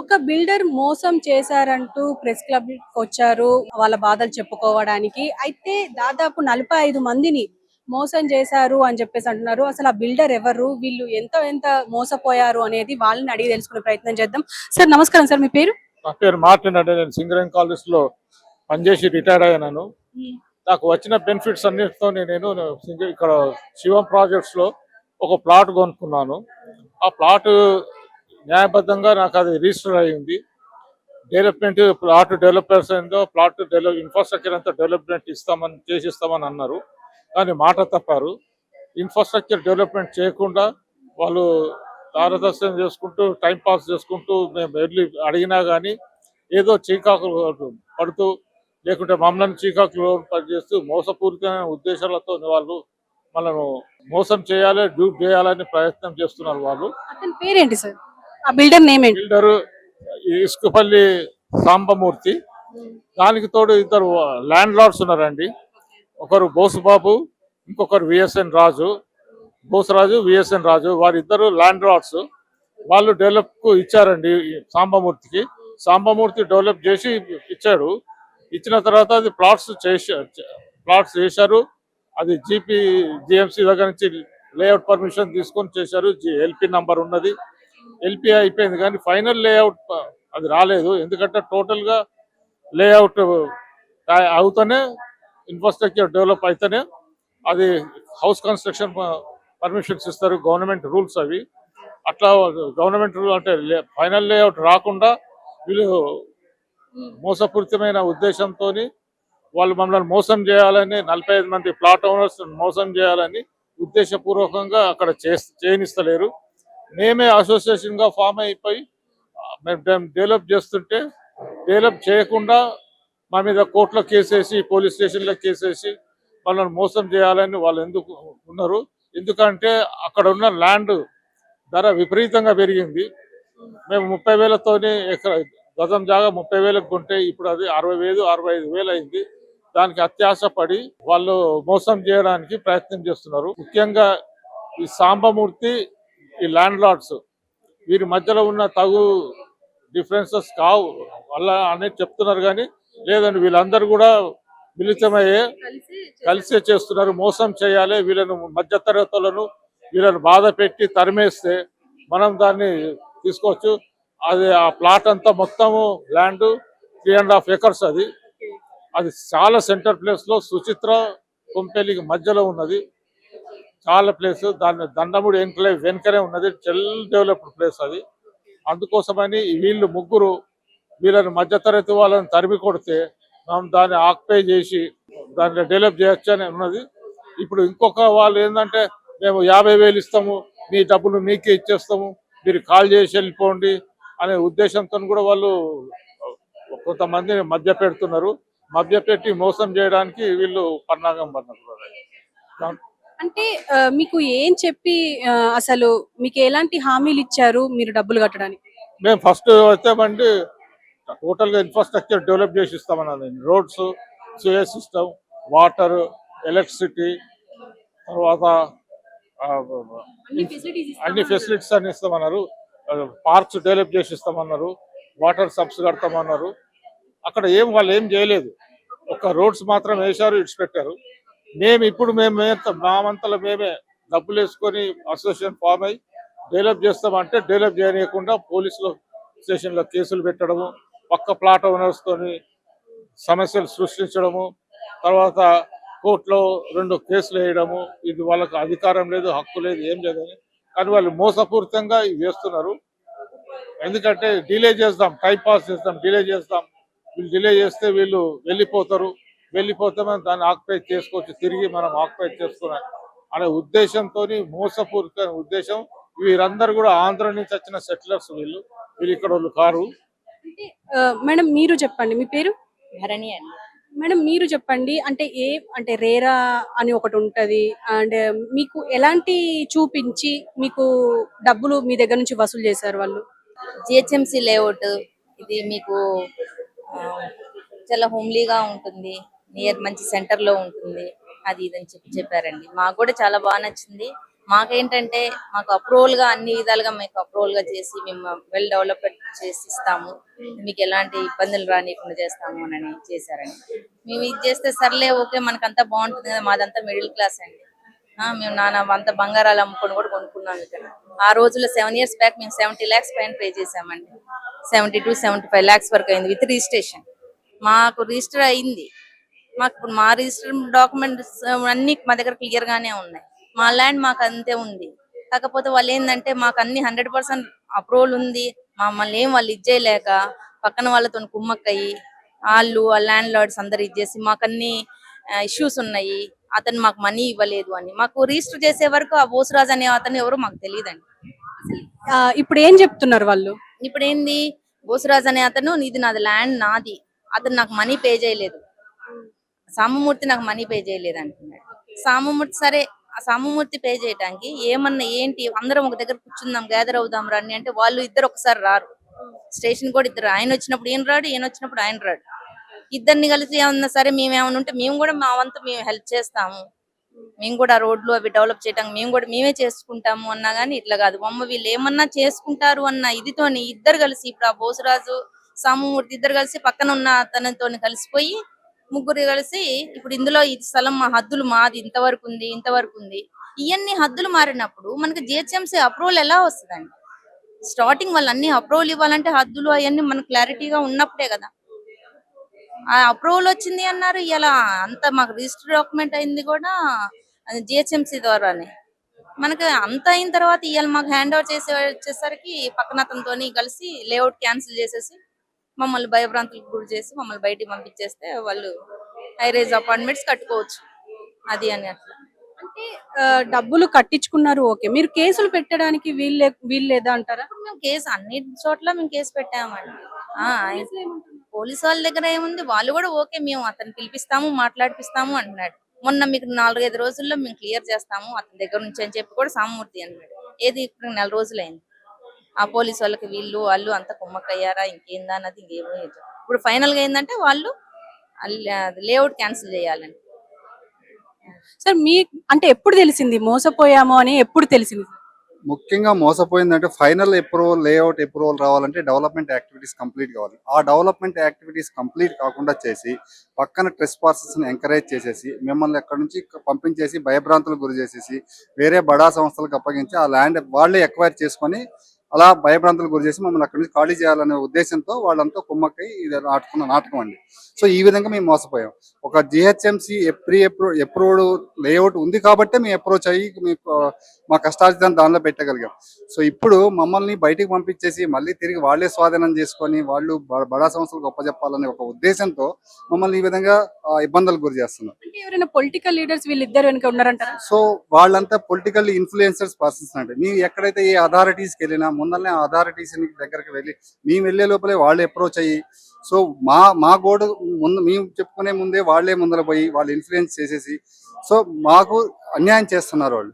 ఒక బిల్డర్ మోసం చేశారంటూ ప్రెస్ క్లబ్ వచ్చారు వాళ్ళ బాధలు చెప్పుకోవడానికి. అయితే దాదాపు 45 మందిని మోసం చేశారు అని చెప్పేసి అంటున్నారు. అసలు ఆ బిల్డర్ ఎవరు? వీళ్ళు ఎంత మోసపోయారు అనేది వాళ్ళని అడిగి తెలుసుకునే ప్రయత్నం చేద్దాం. సార్ నమస్కారం సార్, మీ పేరు? నా పేరు మార్టిన్ అంటే నేను సింగరేణి కాలేజ్ లో పనిచేసి రిటైర్డ్ అయ్యాను. నాకు వచ్చిన బెనిఫిట్స్ అన్నిటితో నేను ఇక్కడ శివం ప్రాజెక్ట్స్ లో ఒక ప్లాట్ కొనుక్కున్నాను. ఆ ప్లాట్ న్యాయబద్ధంగా నాకు అది రిజిస్టర్ అయ్యింది. డెవలప్మెంట్ ప్లాట్ డెవలపర్స్ అయిందో ప్లాట్ ఇన్ఫ్రాస్ట్రక్చర్ అంతా డెవలప్మెంట్ చేసిస్తామని అన్నారు. కానీ మాట తప్పారు. ఇన్ఫ్రాస్ట్రక్చర్ డెవలప్మెంట్ చేయకుండా వాళ్ళు దారదర్శనం చేసుకుంటూ టైం పాస్ చేసుకుంటూ మేము వెళ్ళి అడిగినా కానీ ఏదో చీకాకులు పడుతూ లేకుంటే మమ్మల్ని చీకాకులు పనిచేస్తూ మోసపూరితమైన ఉద్దేశాలతో వాళ్ళు మనను మోసం చేయాలి, డ్యూప్ చేయాలని ప్రయత్నం చేస్తున్నారు వాళ్ళు. అతని పేరేంటి సార్? ఆ బిల్డర్ నేమ్ ఏంటి? బిల్డర్ ఇసుకపల్లి సాంబమూర్తి. దానికి తోడు ఇద్దరు ల్యాండ్ లార్డ్స్ ఉన్నారండి. ఒకరు బోసుబాబు, ఇంకొకరు విఎస్ఎన్ రాజు. బోసరాజు, విఎస్ఎన్ రాజు, వారిద్దరు ల్యాండ్ లార్డ్స్. వాళ్ళు డెవలప్ కు ఇచ్చారండి సాంబమూర్తికి. సాంబమూర్తి డెవలప్ చేసి ఇచ్చాడు. ఇచ్చిన తర్వాత అది ప్లాట్స్ చేశారు. అది జిఎంసీ దగ్గర నుంచి లేఅవుట్ పర్మిషన్ తీసుకొని చేశారు. ఎల్పి నంబర్ ఉన్నది, ఎల్పి అయిపోయింది. కానీ ఫైనల్ లేఅవుట్ అది రాలేదు. ఎందుకంటే టోటల్ గా లేఅవుట్ అవుతూనే ఇన్ఫ్రాస్ట్రక్చర్ డెవలప్ అయితేనే అది హౌస్ కన్స్ట్రక్షన్ పర్మిషన్స్ ఇస్తారు. గవర్నమెంట్ రూల్స్ అవి. అట్లా గవర్నమెంట్ రూల్ అంటే ఫైనల్ లేఅవుట్ రాకుండా వీళ్ళు మోసపూరితమైన ఉద్దేశంతో వాళ్ళు మమ్మల్ని మోసం చేయాలని 45 మంది ప్లాట్ ఓనర్స్ మోసం చేయాలని ఉద్దేశపూర్వకంగా అక్కడ చేయనిస్తలేరు. మేమే అసోసియేషన్ గా ఫామ్ అయిపోయి మేము డెవలప్ చేస్తుంటే డెవలప్ చేయకుండా మా మీద కోర్టులో కేసేసి పోలీస్ స్టేషన్లో కేసేసి వాళ్ళని మోసం చేయాలని వాళ్ళు ఎందుకు ఉన్నారు? ఎందుకంటే అక్కడ ఉన్న ల్యాండ్ ధర విపరీతంగా పెరిగింది. మేము 30,000తోనే గజం జాగా 30,000కు కొంటే ఇప్పుడు అది 60,000 65,000 అయింది. దానికి అత్యాశ పడి వాళ్ళు మోసం చేయడానికి ప్రయత్నం చేస్తున్నారు. ముఖ్యంగా ఈ సాంబమూర్తి, ఈ ల్యాండ్ లార్డ్స్ వీరి మధ్యలో ఉన్న తగు డిఫరెన్సెస్ కావు వల్ల అనేది చెప్తున్నారు. కానీ లేదండి, వీళ్ళందరూ కూడా మిళితమయ్యే కలిసే చేస్తున్నారు. మోసం చేయాలి, వీళ్ళను మధ్యతరగతులను వీళ్ళను బాధ పెట్టి తరిమేస్తే మనం దాన్ని తీసుకోవచ్చు. అది ఆ ప్లాట్ అంతా మొత్తము ల్యాండ్ 3.5 acres అది. అది చాలా సెంటర్ ప్లేస్ లో సుచిత్ర కొంపెలికి మధ్యలో ఉన్నది. చాలా ప్లేస్. దాన్ని దండముడి ఎన్క్లేవ్ వెనుకనే ఉన్నది. వెల్ డెవలప్డ్ ప్లేస్ అది. అందుకోసమని వీళ్ళు ముగ్గురు వీళ్ళని మధ్యతరగతి వాళ్ళని తరిమి కొడితే మనం దాన్ని ఆక్యుపై చేసి దాన్ని డెవలప్ చేయొచ్చు అని ఉన్నది. ఇప్పుడు ఇంకొక వాళ్ళు ఏంటంటే మేము 50,000 ఇస్తాము, మీ డబ్బులు మీకే ఇచ్చేస్తాము, మీరు కాల్ చేసి వెళ్ళిపోండి అనే ఉద్దేశంతో కూడా వాళ్ళు కొంతమందిని మధ్య పెడుతున్నారు. మధ్య పెట్టి మోసం చేయడానికి వీళ్ళు పన్నాగం పన్నారు. అంటే మీకు ఏం చెప్పి అసలు మీకు ఎలాంటి హామీలు ఇచ్చారు మీరు డబ్బులు కట్టడానికి? మేము ఫస్ట్ వచ్చామండి టోటల్ గా ఇన్ఫ్రాస్ట్రక్చర్ డెవలప్ చేసి ఇస్తామన్నది. Roads, sewage system, water, electricity, తర్వాత అన్ని ఫెసిలిటీస్ అన్ని ఇస్తామన్నారు. పార్క్స్ డెవలప్ చేసి ఇస్తామన్నారు. వాటర్ సబ్స్ కడతామన్నారు. అక్కడ వాళ్ళు ఏం చేయలేదు. ఒక రోడ్స్ మాత్రం వేశారు, ఇడ్స్ పెట్టారు. ఇప్పుడు మామంతలో మేమే డబ్బులు వేసుకొని అసోసియేషన్ ఫామ్ అయ్యి డెవలప్ చేస్తామంటే డెవలప్ చేయకుండా పోలీసులు స్టేషన్లో కేసులు పెట్టడము, పక్క ప్లాట్ ఓనర్స్ తోని సమస్యలు సృష్టించడము, తర్వాత కోర్టులో 2 కేసులు వేయడము. ఇది వాళ్ళకు అధికారం లేదు, హక్కు లేదు, ఏం లేదని. కానీ వాళ్ళు మోసపూరితంగా ఇవి వేస్తున్నారు. ఎందుకంటే డిలే చేద్దాం, టైం పాస్ చేద్దాం, డిలే చేద్దాం. వీళ్ళు డిలే చేస్తే వీళ్ళు వెళ్ళిపోతే మనం దాన్ని ఆక్యుపై చేసుకోవచ్చు, తిరిగి మనం ఆక్యుపై చేసుకున్నాం అనే ఉద్దేశంతో మోసపూరిత ఉద్దేశం. వీరందరూ కూడా ఆంధ్ర నుంచి వచ్చిన సెటిలర్స్. వీళ్ళు ఇక్కడ వాళ్ళు కారు. మేడం మీరు చెప్పండి, మీ పేరు? ధరణి అండి. మేడం మీరు చెప్పండి, అంటే రేరా అని ఒకటి ఉంటది, అండ్ మీకు ఎలాంటి చూపించి మీకు డబ్బులు మీ దగ్గర నుంచి వసూలు చేశారు వాళ్ళు? జిహెచ్ఎంసి లేఅవుట్ ఇది మీకు చాలా హోమ్లీగా ఉంటుంది, మంచి సెంటర్ లో ఉంటుంది, అది ఇదని చెప్పారండి. మాకు కూడా చాలా బాగా నచ్చింది. మాకేంటంటే మాకు అప్రూవల్ గా అన్ని విధాలుగా మీకు అప్రూవల్ గా చేసి మేము వెల్ డెవలప్డ్ చేసి ఇస్తాము, మీకు ఎలాంటి ఇబ్బందులు రానికుండా చేస్తాము అని చేశారండి. మేము ఇది చేస్తే సర్లే ఓకే మనకంతా బాగుంటుంది కదా, మాదంతా మిడిల్ క్లాస్ అండి. మేము అంత బంగారాలు అమ్ముకొని కూడా కొనుక్కున్నాం ఇక్కడ. ఆ రోజుల్లో 7 years బ్యాక్ మేము 70 lakhs పైన పే చేసామండి. 70 to 75 lakhs వరకు అయింది విత్ రిజిస్ట్రేషన్. మాకు రిజిస్టర్ అయింది. మాకు ఇప్పుడు మా రిజిస్టర్ డాక్యుమెంట్స్ అన్ని మా దగ్గర క్లియర్ గానే ఉన్నాయి. మా ల్యాండ్ మాకు అంతే ఉంది. కాకపోతే వాళ్ళు ఏంటంటే మాకు అన్ని 100% అప్రూవల్ ఉంది, మమ్మల్ని ఏం వాళ్ళు ఇచ్చేయలేక పక్కన వాళ్ళతో కుమ్మక్కయ్యి వాళ్ళు ఆ ల్యాండ్ లార్డ్స్ అందరు ఇచ్చేసి మాకు అన్ని ఇష్యూస్ ఉన్నాయి, అతను మాకు మనీ ఇవ్వలేదు అని. మాకు రిజిస్టర్ చేసే వరకు ఆ బోసురాజు అనే అతను ఎవరో మాకు తెలియదండి. ఇప్పుడు ఏం చెప్తున్నారు వాళ్ళు? ఇప్పుడు ఏంది, బోసురాజు అనే అతను ఇది నాది ల్యాండ్ నాది, అతను నాకు మనీ పే చేయలేదు, సామమూర్తి నాకు మనీ పే చేయలేదు అంటున్నాడు. సామమూర్తి సరే, ఆ సామమూర్తి పే చేయడానికి ఏమన్నా ఏంటి అందరం ఒక దగ్గర కూర్చుందాం గ్యాదర్ అవుదాం రండి అంటే వాళ్ళు ఇద్దరు ఒకసారి రారు. స్టేషన్ కూడా ఇద్దరు, ఆయన వచ్చినప్పుడు ఈయన రాడు, ఈయన వచ్చినప్పుడు ఆయన రాడు. ఇద్దరిని కలిసి ఏమన్నా సరే మేము ఏమన్నా ఉంటే మేము కూడా మా వంతు మేము హెల్ప్ చేస్తాము, మేము కూడా రోడ్లు అవి డెవలప్ చేయడానికి మేము కూడా మేమే చేసుకుంటాము అన్నా గానీ ఇట్లా కాదు. వీళ్ళు ఏమన్నా చేసుకుంటారు అన్న ఇదితోని ఇద్దరు కలిసి ఇప్పుడు ఆ బోసురాజు సామమూర్తి ఇద్దరు కలిసి పక్కన ఉన్న అతనితో కలిసిపోయి ముగ్గురు కలిసి ఇప్పుడు ఇందులో ఈ స్థలం మా హద్దులు మాది ఇంతవరకు ఉంది ఇంతవరకు ఉంది. ఇవన్నీ హద్దులు మారినప్పుడు మనకి జిహెచ్ఎంసీ అప్రూవల్ ఎలా వస్తుందండి? స్టార్టింగ్ వాళ్ళు అన్ని అప్రూవల్ ఇవ్వాలంటే హద్దులు అవన్నీ మనకు క్లారిటీగా ఉన్నప్పుడే కదా. ఆ అప్రూవల్ వచ్చింది అన్నారు, ఇలా అంత మాకు రిజిస్టర్ డాక్యుమెంట్ అయింది కూడా జిహెచ్ఎంసీ ద్వారానే. మనకి అంత అయిన తర్వాత ఇవాళ మాకు హ్యాండ్ ఓవర్ వచ్చేసరికి పక్కన అతనితో కలిసి లేఅవుట్ క్యాన్సిల్ చేసేసి మమ్మల్ని భయభ్రాంతులకు గురి చేసి మమ్మల్ని బయటికి పంపించేస్తే వాళ్ళు హై రైజ్ అపార్ట్మెంట్స్ కట్టుకోవచ్చు అది అని అట్లా. అంటే డబ్బులు కట్టించుకున్నారు ఓకే, మీరు కేసులు పెట్టడానికి వీల్లేదా అంటారా? మేము కేసు అన్ని చోట్ల మేము కేసు పెట్టామండి. పోలీసు వాళ్ళ దగ్గర ఏముంది, వాళ్ళు కూడా ఓకే మేము అతను పిలిపిస్తాము మాట్లాడిపిస్తాము అంటున్నాడు. మొన్న మీకు 4-5 రోజుల్లో మేము క్లియర్ చేస్తాము అతని దగ్గర నుంచి అని చెప్పి కూడా సామమూర్తి అన్నాడు. ఏది ఇప్పుడు 4 రోజులైంది. ఆ పోలీసు వాళ్ళకి వాళ్ళు అంత కుమ్మక్కయ్యారా ఇంకేందా అన్నది ఇంకేమో. ఇప్పుడు ఫైనల్ గా ఏంటంటే వాళ్ళు లేఅవుట్ క్యాన్సిల్ చేయాలని. సార్ మీ అంటే ఎప్పుడు తెలిసింది మోసపోయాము అని? ఎప్పుడు తెలిసింది? ముఖ్యంగా మోసపోయిందంటే ఫైనల్ అప్రూవల్, లేఅవుట్ అప్రూవల్ రావాలంటే డెవలప్మెంట్ యాక్టివిటీస్ కంప్లీట్ కావాలి. ఆ డెవలప్మెంట్ యాక్టివిటీస్ కంప్లీట్ కాకుండా చేసి పక్కన ట్రెస్ పార్సెస్ని ఎంకరేజ్ చేసేసి మిమ్మల్ని ఎక్కడి నుంచి పంపించేసి భయభ్రాంతులకు గురి చేసేసి వేరే బడా సంస్థలకు అప్పగించి ఆ ల్యాండ్ వాళ్ళే ఎక్వైర్ చేసుకొని అలా భయభ్రాంతులకు గురి చేసి మమ్మల్ని అక్కడి నుంచి ఖాళీ చేయాలనే ఉద్దేశంతో వాళ్ళంతా కుమ్మక్కై ఇది ఆడుకున్న నాటకం అండి. సో ఈ విధంగా మేము మోసపోయాం. ఒక జిహెచ్ఎంసీ అప్రూవ్డ్ లేఅవుట్ ఉంది కాబట్టే మేము అప్రోచ్ అయ్యి మీకు మా కష్టార్జితాన్ని దానిలో పెట్టగలిగాం. సో ఇప్పుడు మమ్మల్ని బయటికి పంపించేసి మళ్ళీ తిరిగి వాళ్ళే స్వాధీనం చేసుకొని వాళ్ళు బడా సంస్థలకు గొప్పచెప్పాలనే ఒక ఉద్దేశంతో మమ్మల్ని ఈ విధంగా ఇబ్బందులకు గురి చేస్తున్నారు. అంటే ఎవరైనా పొలిటికల్ లీడర్స్ వీళ్ళిద్దరు వెనుక ఉన్నారంటారా? సో వాళ్ళంతా పొలిటికల్ ఇన్ఫ్లుయెన్సర్స్ పర్సన్స్ అండి. మేము ఎక్కడైతే ఏ అథారిటీస్కి వెళ్ళినా ముందరనే అథారిటీస్ దగ్గరికి వెళ్ళి మేము వెళ్ళే లోపలే వాళ్ళు అప్రోచ్ అయ్యి సో మా గోడు ముందు మేము చెప్పుకునే ముందే వాళ్ళే ముందర పోయి వాళ్ళు ఇన్ఫ్లుయెన్స్ చేసేసి సో మాకు అన్యాయం చేస్తున్నారు వాళ్ళు.